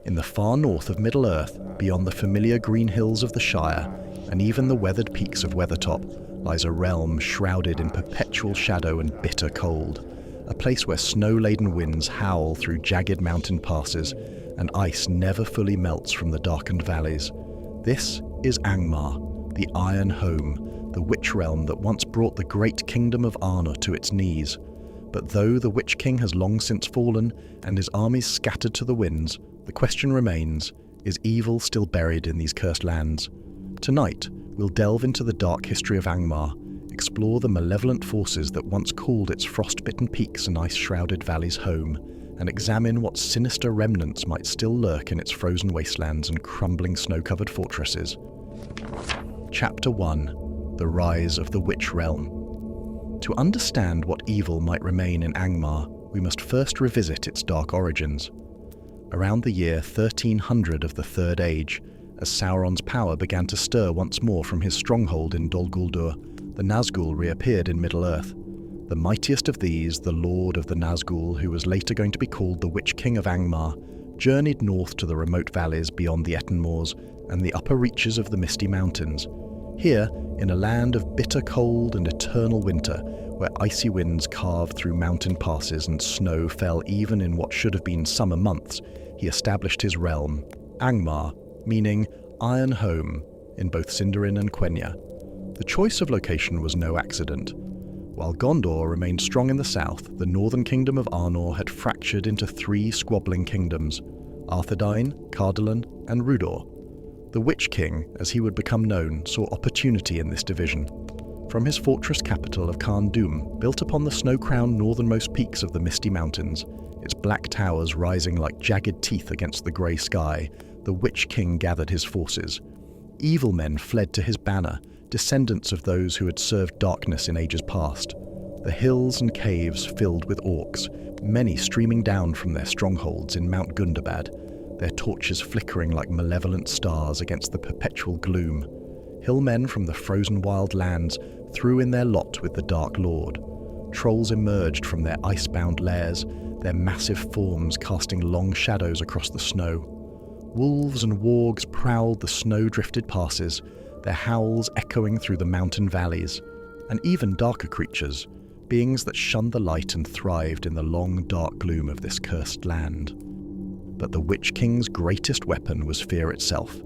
In the far north of Middle-earth, beyond the familiar green hills of the Shire, and even the weathered peaks of Weathertop, lies a realm shrouded in perpetual shadow and bitter cold, a place where snow-laden winds howl through jagged mountain passes, and ice never fully melts from the darkened valleys. This is Angmar, the Iron Home, the witch realm that once brought the great kingdom of Arnor to its knees. But though the Witch King has long since fallen and his armies scattered to the winds, the question remains, is evil still buried in these cursed lands? Tonight, we'll delve into the dark history of Angmar, explore the malevolent forces that once called its frost-bitten peaks and ice-shrouded valleys home, and examine what sinister remnants might still lurk in its frozen wastelands and crumbling snow-covered fortresses. Chapter 1: The Rise of the Witch Realm. To understand what evil might remain in Angmar, we must first revisit its dark origins. Around the year 1300 of the Third Age, as Sauron's power began to stir once more from his stronghold in Dol Guldur, the Nazgul reappeared in Middle-earth. The mightiest of these, the Lord of the Nazgul, who was later going to be called the Witch King of Angmar, journeyed north to the remote valleys beyond the Etten Moors and the upper reaches of the Misty Mountains. Here, in a land of bitter cold and eternal winter, where icy winds carved through mountain passes and snow fell even in what should have been summer months, he established his realm, Angmar, meaning Iron Home, in both Sindarin and Quenya. The choice of location was no accident. While Gondor remained strong in the south, the northern kingdom of Arnor had fractured into three squabbling kingdoms, Arthedain, Cardolan, and Rudor. The Witch King, as he would become known, saw opportunity in this division. From his fortress capital of Carn-Dûm, built upon the snow-crowned northernmost peaks of the Misty Mountains, its black towers rising like jagged teeth against the grey sky, the Witch King gathered his forces. Evil men fled to his banner, descendants of those who had served darkness in ages past. The hills and caves filled with orcs, many streaming down from their strongholds in Mount Gundabad, their torches flickering like malevolent stars against the perpetual gloom. Hillmen from the frozen wild lands threw in their lot with the Dark Lord. Trolls emerged from their ice-bound lairs, their massive forms casting long shadows across the snow. Wolves and wargs prowled the snow-drifted passes, their howls echoing through the mountain valleys. And even darker creatures, beings that shunned the light and thrived in the long, dark gloom of this cursed land. But the Witch King's greatest weapon was fear itself.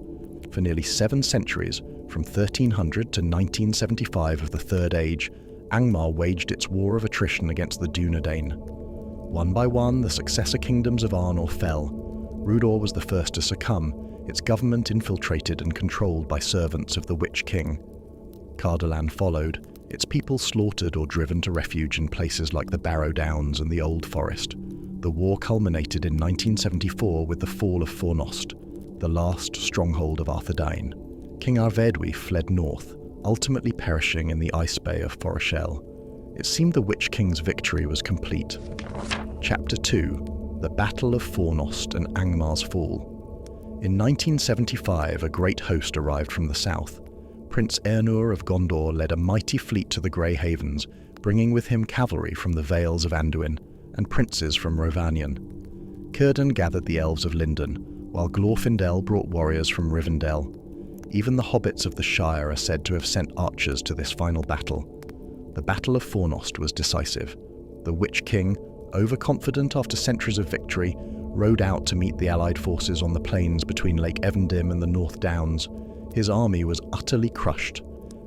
For nearly 7 centuries, from 1300 to 1975 of the Third Age, Angmar waged its war of attrition against the Dunedain. One by one, the successor kingdoms of Arnor fell. Rudor was the first to succumb, its government infiltrated and controlled by servants of the Witch King. Cardolan followed, its people slaughtered or driven to refuge in places like the Barrow Downs and the Old Forest. The war culminated in 1974 with the fall of Fornost, the last stronghold of Arthedain. King Arvedwi fled north, ultimately perishing in the ice bay of Foreshell. It seemed the Witch King's victory was complete. Chapter 2: The Battle of Fornost and Angmar's Fall. In 1975, a great host arrived from the south. Prince Arnor of Gondor led a mighty fleet to the Grey Havens, bringing with him cavalry from the Vales of Anduin and princes from Rhovanion. Círdan gathered the elves of Lindon, while Glorfindel brought warriors from Rivendell. Even the hobbits of the Shire are said to have sent archers to this final battle. The Battle of Fornost was decisive. The Witch King, overconfident after centuries of victory, rode out to meet the allied forces on the plains between Lake Evendim and the North Downs. His army was utterly crushed.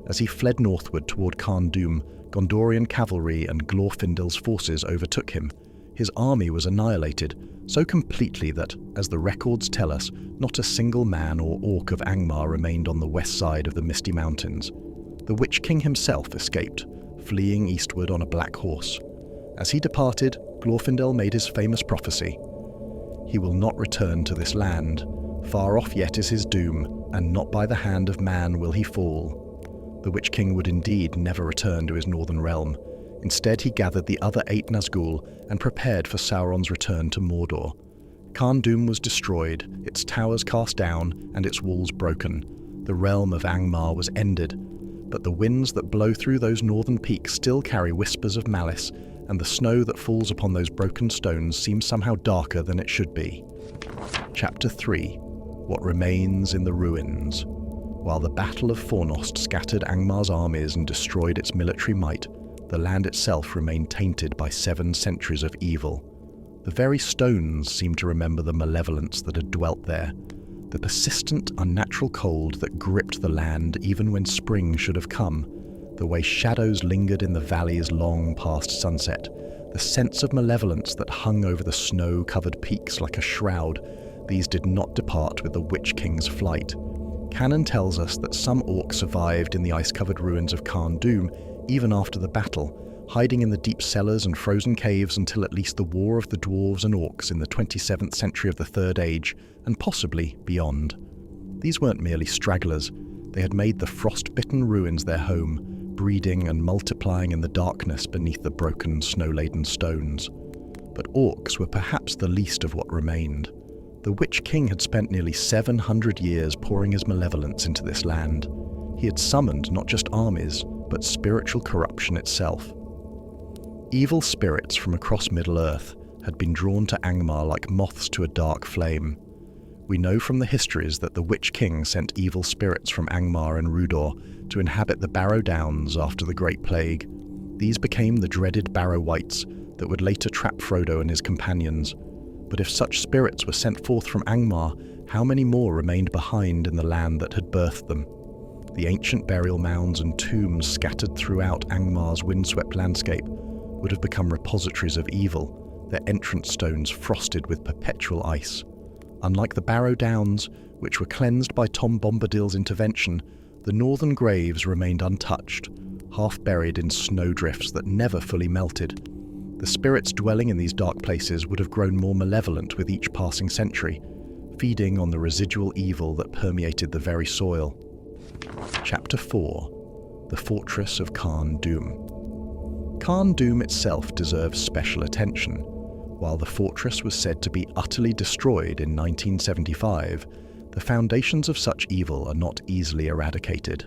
As he fled northward toward Carn-Dûm, Gondorian cavalry and Glorfindel's forces overtook him. His army was annihilated, so completely that, as the records tell us, not a single man or orc of Angmar remained on the west side of the Misty Mountains. The Witch King himself escaped, fleeing eastward on a black horse. As he departed, Glorfindel made his famous prophecy. He will not return to this land. Far off yet is his doom, and not by the hand of man will he fall. The Witch King would indeed never return to his northern realm. Instead, he gathered the other 8 Nazgul and prepared for Sauron's return to Mordor. Carn-Dûm was destroyed, its towers cast down, and its walls broken. The realm of Angmar was ended. But the winds that blow through those northern peaks still carry whispers of malice, and the snow that falls upon those broken stones seems somehow darker than it should be. Chapter 3: What Remains in the Ruins. While the Battle of Fornost scattered Angmar's armies and destroyed its military might, the land itself remained tainted by 7 centuries of evil. The very stones seemed to remember the malevolence that had dwelt there, the persistent, unnatural cold that gripped the land even when spring should have come, the way shadows lingered in the valleys long past sunset, the sense of malevolence that hung over the snow-covered peaks like a shroud. These did not depart with the Witch King's flight. Canon tells us that some orcs survived in the ice-covered ruins of Carn-Dûm even after the battle, hiding in the deep cellars and frozen caves until at least the War of the Dwarves and Orcs in the 27th century of the Third Age, and possibly beyond. These weren't merely stragglers. They had made the frost-bitten ruins their home, breeding and multiplying in the darkness beneath the broken, snow-laden stones. But orcs were perhaps the least of what remained. The Witch King had spent nearly 700 years pouring his malevolence into this land. He had summoned not just armies, but spiritual corruption itself. Evil spirits from across Middle-earth had been drawn to Angmar like moths to a dark flame. We know from the histories that the Witch King sent evil spirits from Angmar and Rudor to inhabit the Barrow Downs after the Great Plague. These became the dreaded Barrow Wights that would later trap Frodo and his companions. But if such spirits were sent forth from Angmar, how many more remained behind in the land that had birthed them? The ancient burial mounds and tombs scattered throughout Angmar's windswept landscape would have become repositories of evil, their entrance stones frosted with perpetual ice. Unlike the Barrow Downs, which were cleansed by Tom Bombadil's intervention, the northern graves remained untouched, half buried in snowdrifts that never fully melted. The spirits dwelling in these dark places would have grown more malevolent with each passing century, feeding on the residual evil that permeated the very soil. Chapter 4: The Fortress of Carn-Dûm. Carn-Dûm itself deserves special attention. While the fortress was said to be utterly destroyed in 1975, the foundations of such evil are not easily eradicated.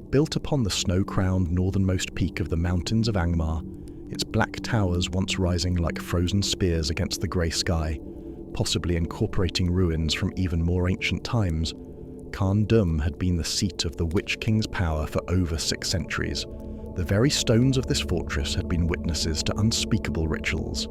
Built upon the snow-crowned northernmost peak of the mountains of Angmar, its black towers once rising like frozen spears against the grey sky, possibly incorporating ruins from even more ancient times, Carn-Dûm had been the seat of the Witch King's power for over 6 centuries. The very stones of this fortress had been witnesses to unspeakable rituals.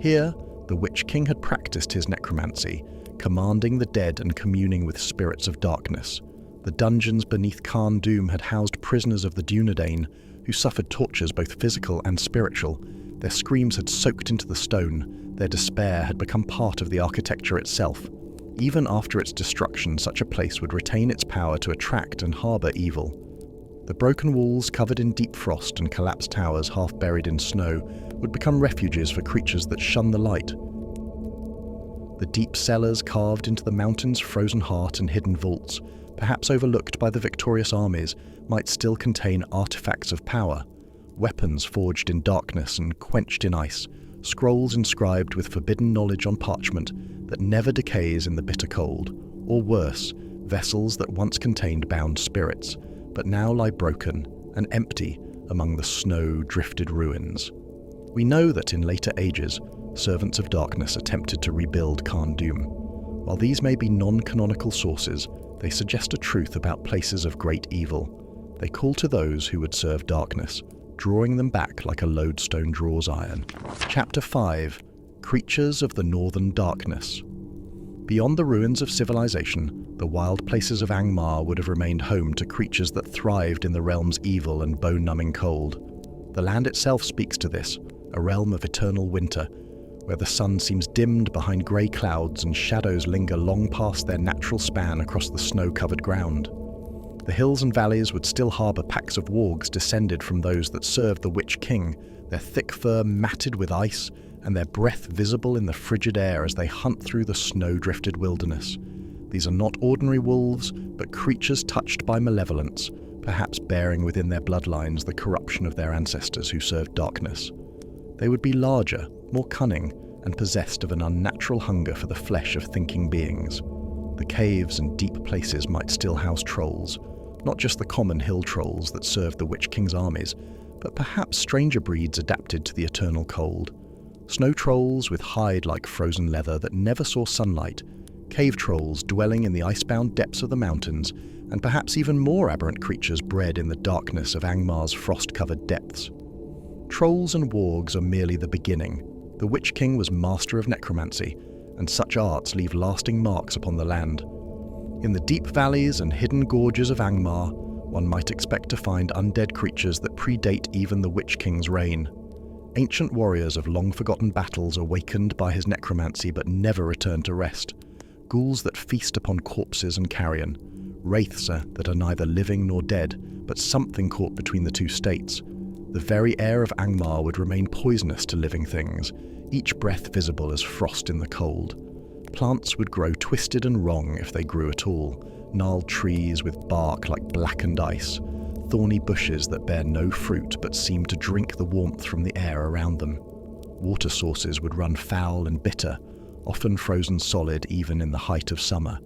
Here, the Witch King had practiced his necromancy, commanding the dead and communing with spirits of darkness. The dungeons beneath Carn-Dûm had housed prisoners of the Dunedain, who suffered tortures both physical and spiritual. Their screams had soaked into the stone, their despair had become part of the architecture itself. Even after its destruction, such a place would retain its power to attract and harbour evil. The broken walls covered in deep frost and collapsed towers half buried in snow would become refuges for creatures that shun the light. The deep cellars carved into the mountain's frozen heart and hidden vaults, perhaps overlooked by the victorious armies, might still contain artifacts of power, weapons forged in darkness and quenched in ice, scrolls inscribed with forbidden knowledge on parchment that never decays in the bitter cold, or worse, vessels that once contained bound spirits, but now lie broken and empty among the snow-drifted ruins. We know that in later ages, servants of darkness attempted to rebuild Carn-Dûm. While these may be non-canonical sources, they suggest a truth about places of great evil. They call to those who would serve darkness, drawing them back like a lodestone draws iron. Chapter 5: Creatures of the Northern Darkness. Beyond the ruins of civilization, the wild places of Angmar would have remained home to creatures that thrived in the realm's evil and bone-numbing cold. The land itself speaks to this, a realm of eternal winter, where the sun seems dimmed behind grey clouds and shadows linger long past their natural span across the snow-covered ground. The hills and valleys would still harbour packs of wargs descended from those that served the Witch King, their thick fur matted with ice, and their breath visible in the frigid air as they hunt through the snow-drifted wilderness. These are not ordinary wolves, but creatures touched by malevolence, perhaps bearing within their bloodlines the corruption of their ancestors who served darkness. They would be larger, more cunning, and possessed of an unnatural hunger for the flesh of thinking beings. The caves and deep places might still house trolls, not just the common hill trolls that served the Witch King's armies, but perhaps stranger breeds adapted to the eternal cold. Snow trolls with hide like frozen leather that never saw sunlight, cave trolls dwelling in the icebound depths of the mountains, and perhaps even more aberrant creatures bred in the darkness of Angmar's frost-covered depths. Trolls and wargs are merely the beginning. The Witch King was master of necromancy, and such arts leave lasting marks upon the land. In the deep valleys and hidden gorges of Angmar, one might expect to find undead creatures that predate even the Witch King's reign. Ancient warriors of long-forgotten battles awakened by his necromancy but never returned to rest. Ghouls that feast upon corpses and carrion. Wraiths that are neither living nor dead, but something caught between the two states. The very air of Angmar would remain poisonous to living things, each breath visible as frost in the cold. Plants would grow twisted and wrong if they grew at all, gnarled trees with bark like blackened ice, thorny bushes that bear no fruit but seem to drink the warmth from the air around them. Water sources would run foul and bitter, often frozen solid even in the height of summer.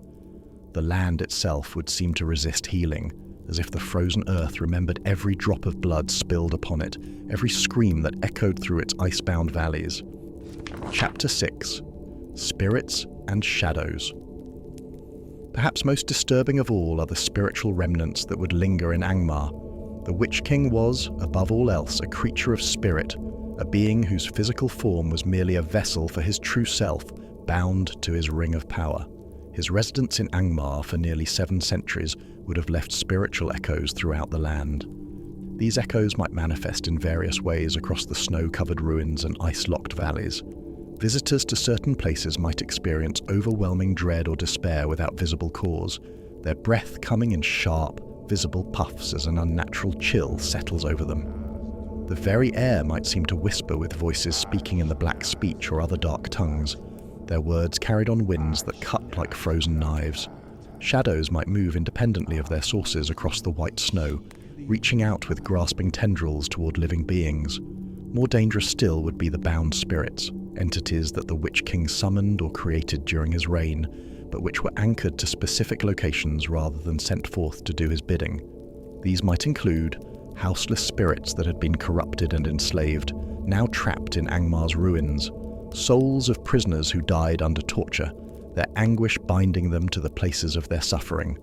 The land itself would seem to resist healing, as if the frozen earth remembered every drop of blood spilled upon it, every scream that echoed through its icebound valleys. Chapter 6. Spirits and Shadows. Perhaps most disturbing of all are the spiritual remnants that would linger in Angmar. The Witch King was, above all else, a creature of spirit, a being whose physical form was merely a vessel for his true self, bound to his ring of power. His residence in Angmar for nearly 7 centuries would have left spiritual echoes throughout the land. These echoes might manifest in various ways across the snow-covered ruins and ice-locked valleys. Visitors to certain places might experience overwhelming dread or despair without visible cause, their breath coming in sharp, visible puffs as an unnatural chill settles over them. The very air might seem to whisper with voices speaking in the black speech or other dark tongues, their words carried on winds that cut like frozen knives. Shadows might move independently of their sources across the white snow, reaching out with grasping tendrils toward living beings. More dangerous still would be the bound spirits, entities that the Witch King summoned or created during his reign, but which were anchored to specific locations rather than sent forth to do his bidding. These might include houseless spirits that had been corrupted and enslaved, now trapped in Angmar's ruins, souls of prisoners who died under torture, their anguish binding them to the places of their suffering.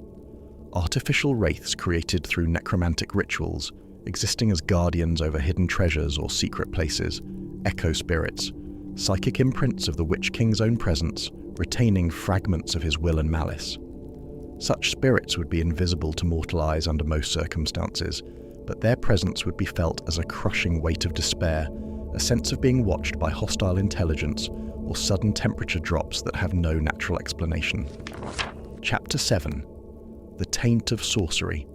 Artificial wraiths created through necromantic rituals, existing as guardians over hidden treasures or secret places, echo spirits, psychic imprints of the Witch King's own presence, retaining fragments of his will and malice. Such spirits would be invisible to mortal eyes under most circumstances, but their presence would be felt as a crushing weight of despair, a sense of being watched by hostile intelligence, or sudden temperature drops that have no natural explanation. Chapter 7. The Taint of Sorcery.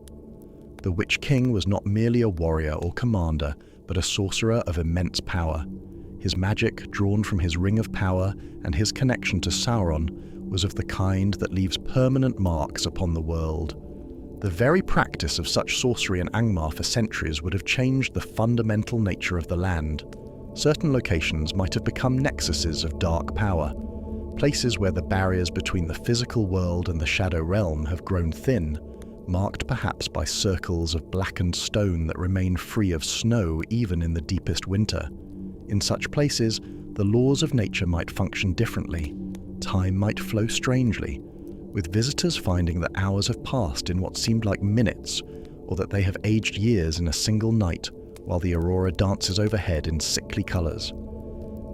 The Witch King was not merely a warrior or commander, but a sorcerer of immense power. His magic, drawn from his ring of power and his connection to Sauron, was of the kind that leaves permanent marks upon the world. The very practice of such sorcery in Angmar for centuries would have changed the fundamental nature of the land. Certain locations might have become nexuses of dark power, places where the barriers between the physical world and the shadow realm have grown thin, marked perhaps by circles of blackened stone that remain free of snow even in the deepest winter. In such places, the laws of nature might function differently. Time might flow strangely, with visitors finding that hours have passed in what seemed like minutes, or that they have aged years in a single night, while the aurora dances overhead in sickly colours.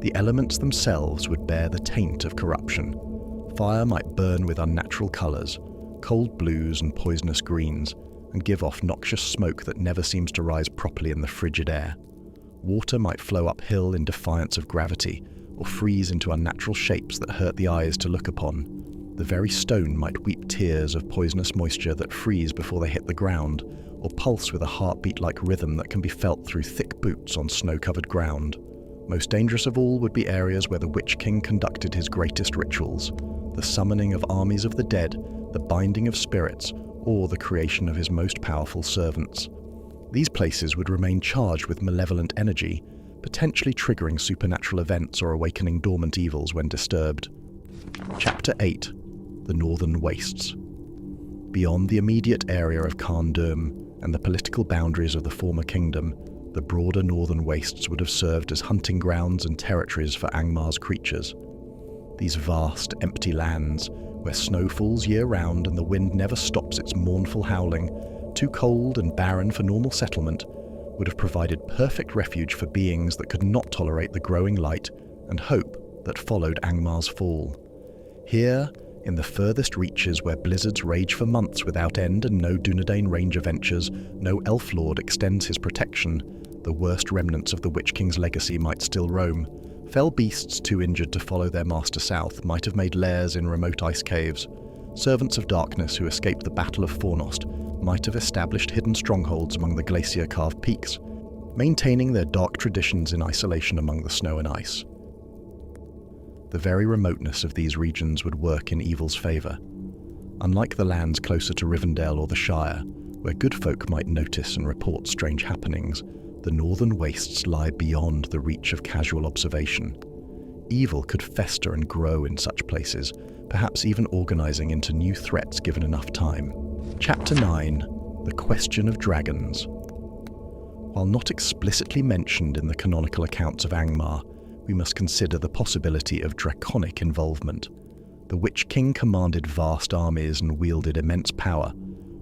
The elements themselves would bear the taint of corruption. Fire might burn with unnatural colours, cold blues and poisonous greens, and give off noxious smoke that never seems to rise properly in the frigid air. Water might flow uphill in defiance of gravity, or freeze into unnatural shapes that hurt the eyes to look upon. The very stone might weep tears of poisonous moisture that freeze before they hit the ground, or pulse with a heartbeat-like rhythm that can be felt through thick boots on snow-covered ground. Most dangerous of all would be areas where the Witch King conducted his greatest rituals, the summoning of armies of the dead, the binding of spirits, or the creation of his most powerful servants. These places would remain charged with malevolent energy, potentially triggering supernatural events or awakening dormant evils when disturbed. Chapter 8. The Northern Wastes. Beyond the immediate area of Carn-Dûm and the political boundaries of the former kingdom, the broader northern wastes would have served as hunting grounds and territories for Angmar's creatures. These vast, empty lands, where snow falls year-round and the wind never stops its mournful howling, too cold and barren for normal settlement, would have provided perfect refuge for beings that could not tolerate the growing light and hope that followed Angmar's fall. Here, in the furthest reaches where blizzards rage for months without end and no Dunedain ranger ventures, no elf lord extends his protection, the worst remnants of the Witch King's legacy might still roam. Fell beasts too injured to follow their master south might have made lairs in remote ice caves. Servants of darkness who escaped the Battle of Fornost might have established hidden strongholds among the glacier-carved peaks, maintaining their dark traditions in isolation among the snow and ice. The very remoteness of these regions would work in evil's favour. Unlike the lands closer to Rivendell or the Shire, where good folk might notice and report strange happenings, the northern wastes lie beyond the reach of casual observation. Evil could fester and grow in such places, perhaps even organising into new threats given enough time. Chapter 9. The Question of Dragons. While not explicitly mentioned in the canonical accounts of Angmar, we must consider the possibility of draconic involvement. The Witch King commanded vast armies and wielded immense power,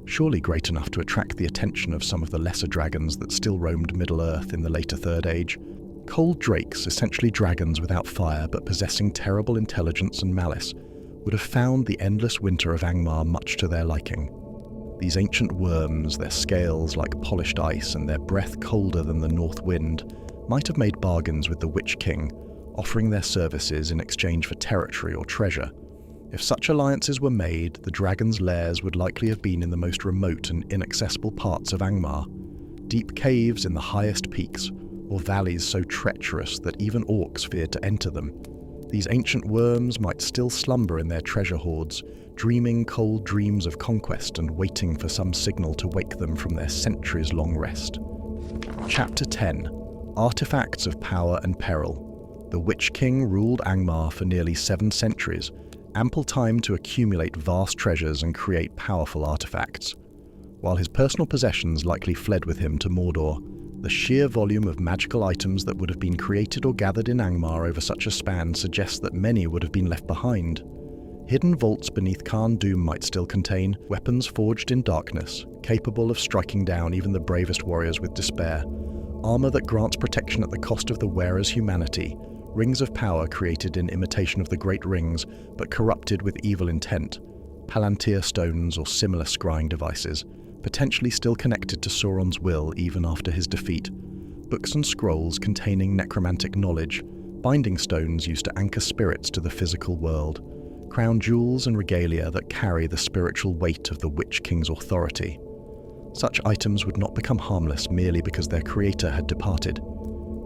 surely great enough to attract the attention of some of the lesser dragons that still roamed Middle-earth in the later Third Age. Cold drakes, essentially dragons without fire but possessing terrible intelligence and malice, would have found the endless winter of Angmar much to their liking. These ancient worms, their scales like polished ice and their breath colder than the north wind, might have made bargains with the Witch King, offering their services in exchange for territory or treasure. If such alliances were made, the dragons' lairs would likely have been in the most remote and inaccessible parts of Angmar, deep caves in the highest peaks, or valleys so treacherous that even orcs feared to enter them. These ancient worms might still slumber in their treasure hoards, dreaming cold dreams of conquest and waiting for some signal to wake them from their centuries-long rest. Chapter 10. Artifacts of Power and Peril. The Witch King ruled Angmar for nearly 7 centuries, ample time to accumulate vast treasures and create powerful artifacts. While his personal possessions likely fled with him to Mordor, the sheer volume of magical items that would have been created or gathered in Angmar over such a span suggests that many would have been left behind. Hidden vaults beneath Carn-Dûm might still contain weapons forged in darkness, capable of striking down even the bravest warriors with despair, armor that grants protection at the cost of the wearer's humanity, rings of power created in imitation of the Great Rings but corrupted with evil intent, palantir stones or similar scrying devices, potentially still connected to Sauron's will even after his defeat, books and scrolls containing necromantic knowledge, binding stones used to anchor spirits to the physical world, crown jewels and regalia that carry the spiritual weight of the Witch King's authority. Such items would not become harmless merely because their creator had departed.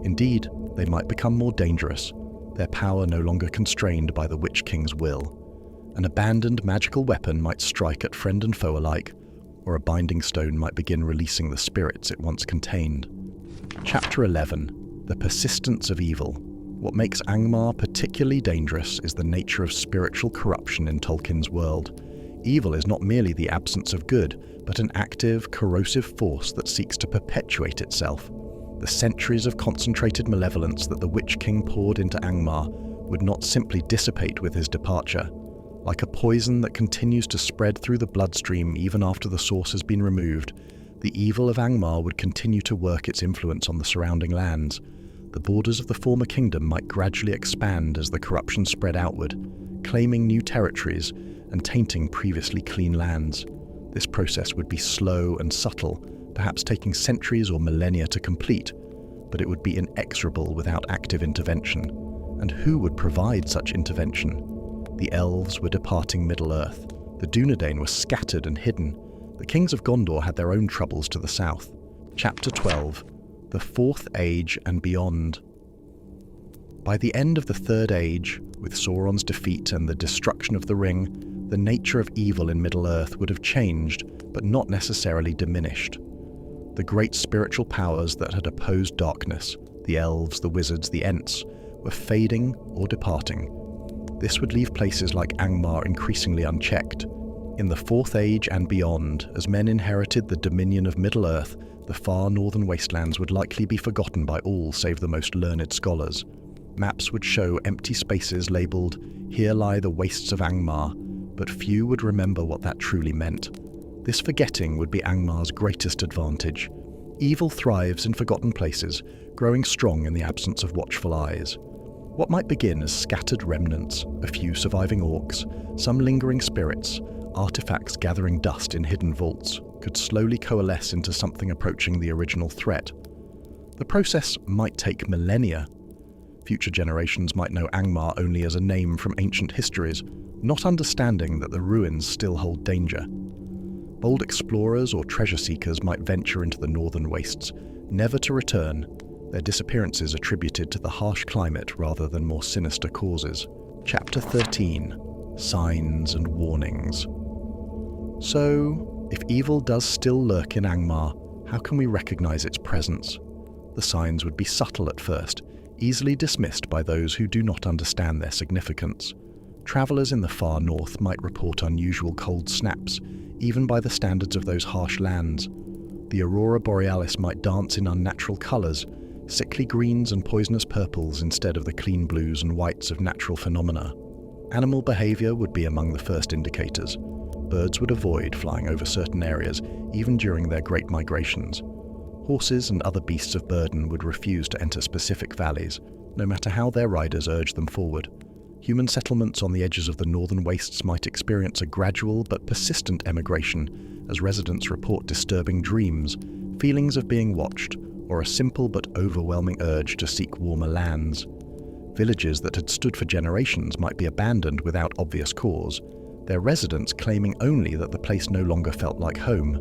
Indeed, they might become more dangerous, their power no longer constrained by the Witch King's will. An abandoned magical weapon might strike at friend and foe alike, or a binding stone might begin releasing the spirits it once contained. Chapter 11. The Persistence of Evil. What makes Angmar particularly dangerous is the nature of spiritual corruption in Tolkien's world. Evil is not merely the absence of good, but an active, corrosive force that seeks to perpetuate itself. The centuries of concentrated malevolence that the Witch King poured into Angmar would not simply dissipate with his departure. Like a poison that continues to spread through the bloodstream even after the source has been removed, the evil of Angmar would continue to work its influence on the surrounding lands. The borders of the former kingdom might gradually expand as the corruption spread outward, claiming new territories and tainting previously clean lands. This process would be slow and subtle, perhaps taking centuries or millennia to complete, but it would be inexorable without active intervention. And who would provide such intervention? The elves were departing Middle-earth. The Dunedain were scattered and hidden. The kings of Gondor had their own troubles to the south. Chapter 12. The Fourth Age and Beyond. By the end of the Third Age, with Sauron's defeat and the destruction of the Ring, the nature of evil in Middle-earth would have changed, but not necessarily diminished. The great spiritual powers that had opposed darkness, the elves, the wizards, the Ents, were fading or departing. This would leave places like Angmar increasingly unchecked. In the Fourth Age and beyond, as men inherited the dominion of Middle-earth, the far northern wastelands would likely be forgotten by all save the most learned scholars. Maps would show empty spaces labelled, "Here lie the wastes of Angmar," but few would remember what that truly meant. This forgetting would be Angmar's greatest advantage. Evil thrives in forgotten places, growing strong in the absence of watchful eyes. What might begin as scattered remnants, a few surviving orcs, some lingering spirits, artifacts gathering dust in hidden vaults, could slowly coalesce into something approaching the original threat. The process might take millennia. Future generations might know Angmar only as a name from ancient histories, not understanding that the ruins still hold danger. Bold explorers or treasure seekers might venture into the northern wastes, never to return, their disappearances attributed to the harsh climate rather than more sinister causes. Chapter 13. Signs and Warnings. So, if evil does still lurk in Angmar, how can we recognize its presence? The signs would be subtle at first, easily dismissed by those who do not understand their significance. Travelers in the far north might report unusual cold snaps, even by the standards of those harsh lands. The aurora borealis might dance in unnatural colors, sickly greens and poisonous purples instead of the clean blues and whites of natural phenomena. Animal behavior would be among the first indicators. Birds would avoid flying over certain areas, even during their great migrations. Horses and other beasts of burden would refuse to enter specific valleys, no matter how their riders urged them forward. Human settlements on the edges of the northern wastes might experience a gradual but persistent emigration, as residents report disturbing dreams, feelings of being watched, or a simple but overwhelming urge to seek warmer lands. Villages that had stood for generations might be abandoned without obvious cause, their residents claiming only that the place no longer felt like home.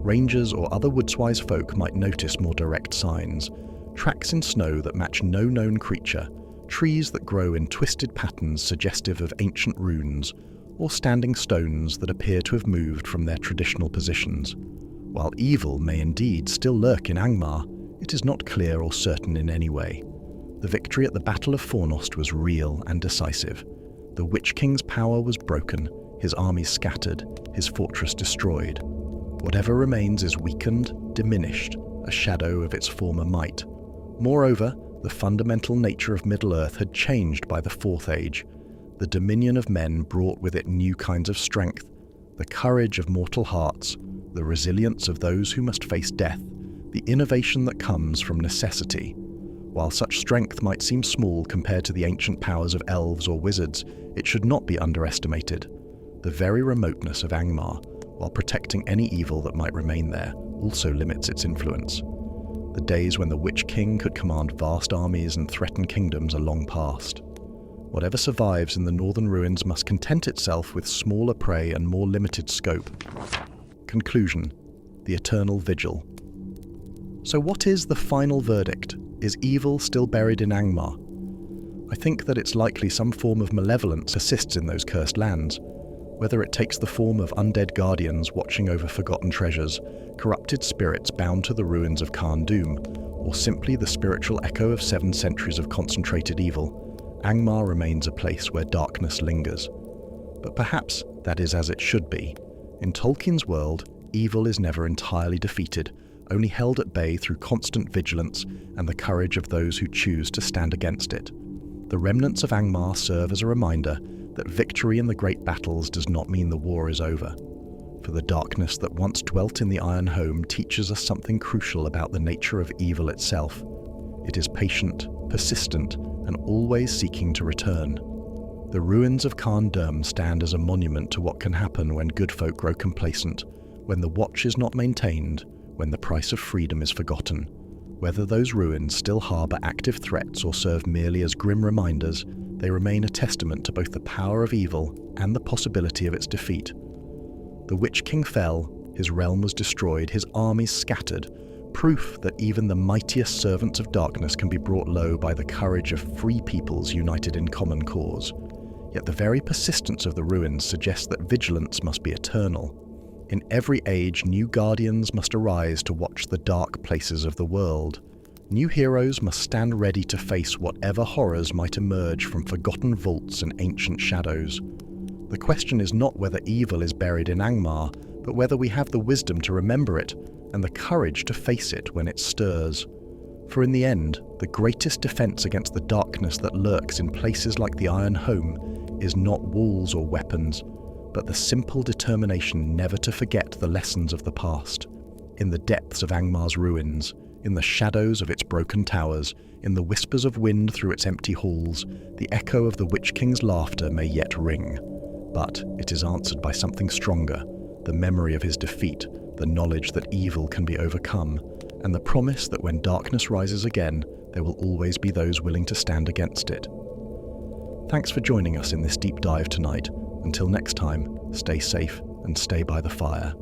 Rangers or other woodswise folk might notice more direct signs: tracks in snow that match no known creature, trees that grow in twisted patterns suggestive of ancient runes, or standing stones that appear to have moved from their traditional positions. While evil may indeed still lurk in Angmar, it is not clear or certain in any way. The victory at the Battle of Fornost was real and decisive. The Witch King's power was broken, his armies scattered, his fortress destroyed. Whatever remains is weakened, diminished, a shadow of its former might. Moreover, the fundamental nature of Middle-earth had changed by the Fourth Age. The dominion of men brought with it new kinds of strength, the courage of mortal hearts, the resilience of those who must face death, the innovation that comes from necessity. While such strength might seem small compared to the ancient powers of elves or wizards, it should not be underestimated. The very remoteness of Angmar, while protecting any evil that might remain there, also limits its influence. The days when the Witch King could command vast armies and threaten kingdoms are long past. Whatever survives in the northern ruins must content itself with smaller prey and more limited scope. Conclusion: the eternal vigil. So what is the final verdict? Is evil still buried in Angmar? I think that it's likely some form of malevolence persists in those cursed lands. Whether it takes the form of undead guardians watching over forgotten treasures, corrupted spirits bound to the ruins of Carn-Dûm, or simply the spiritual echo of 7 centuries of concentrated evil, Angmar remains a place where darkness lingers. But perhaps that is as it should be. In Tolkien's world, evil is never entirely defeated, only held at bay through constant vigilance and the courage of those who choose to stand against it. The remnants of Angmar serve as a reminder that victory in the great battles does not mean the war is over. For the darkness that once dwelt in the Iron Home teaches us something crucial about the nature of evil itself. It is patient, persistent, and always seeking to return. The ruins of Carn-Dûm stand as a monument to what can happen when good folk grow complacent, when the watch is not maintained, when the price of freedom is forgotten. Whether those ruins still harbour active threats or serve merely as grim reminders, they remain a testament to both the power of evil and the possibility of its defeat. The Witch King fell, his realm was destroyed, his armies scattered, proof that even the mightiest servants of darkness can be brought low by the courage of free peoples united in common cause. Yet the very persistence of the ruins suggests that vigilance must be eternal. In every age, new guardians must arise to watch the dark places of the world. New heroes must stand ready to face whatever horrors might emerge from forgotten vaults and ancient shadows. The question is not whether evil is buried in Angmar, but whether we have the wisdom to remember it and the courage to face it when it stirs. For in the end, the greatest defense against the darkness that lurks in places like the Iron Home is not walls or weapons, but the simple determination never to forget the lessons of the past. In the depths of Angmar's ruins, in the shadows of its broken towers, in the whispers of wind through its empty halls, the echo of the Witch King's laughter may yet ring. But it is answered by something stronger, the memory of his defeat, the knowledge that evil can be overcome, and the promise that when darkness rises again, there will always be those willing to stand against it. Thanks for joining us in this deep dive tonight. Until next time, stay safe and stay by the fire.